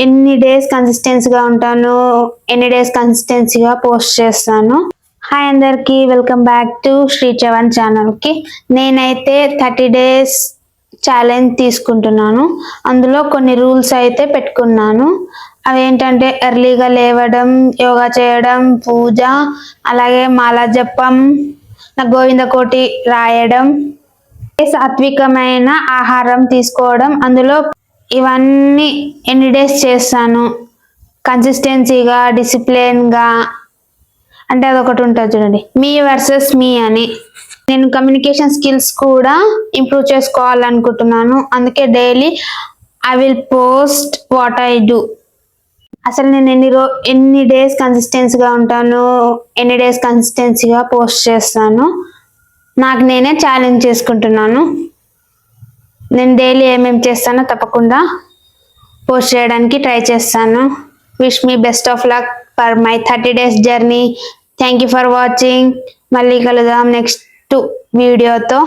ఎన్ని డేస్ కన్సిస్టెన్సీగా ఉంటాను, ఎన్ని డేస్ కన్సిస్టెన్సీగా పోస్ట్ చేస్తాను. హాయ్ అందరికి, వెల్కమ్ బ్యాక్ టు శ్రీ చవన్ ఛానల్కి. నేనైతే 30 డేస్ ఛాలెంజ్ తీసుకుంటున్నాను. అందులో కొన్ని రూల్స్ అయితే పెట్టుకున్నాను. అవేంటంటే ఎర్లీగా లేవడం, యోగా చేయడం, పూజ, అలాగే మాల జపం, గోవింద కోటి రాయడం, సాత్వికమైన ఆహారం తీసుకోవడం. అందులో ఇవన్నీ ఎన్ని డేస్ చేస్తాను, కన్సిస్టెన్సీగా, డిసిప్లిన్గా, అంటే అదొకటి ఉంటుంది చూడండి, మీ వర్సెస్ మీ అని. నేను కమ్యూనికేషన్ స్కిల్స్ కూడా ఇంప్రూవ్ చేసుకోవాలనుకుంటున్నాను. అందుకే daily I will post what I do. అసలు నేను ఎన్ని డేస్ కన్సిస్టెన్సీగా ఉంటాను, ఎన్ని డేస్ కన్సిస్టెన్సీగా పోస్ట్ చేస్తాను, నాకు నేనే ఛాలెంజ్ చేసుకుంటున్నాను. నేను డైలీ ఏమేమి చేస్తానో తప్పకుండా పోస్ట్ చేయడానికి ట్రై చేస్తాను. Wish me best of luck for my 30 days journey. Thank you for watching. మళ్ళీ కలుద్దాం నెక్స్ట్ వీడియోతో.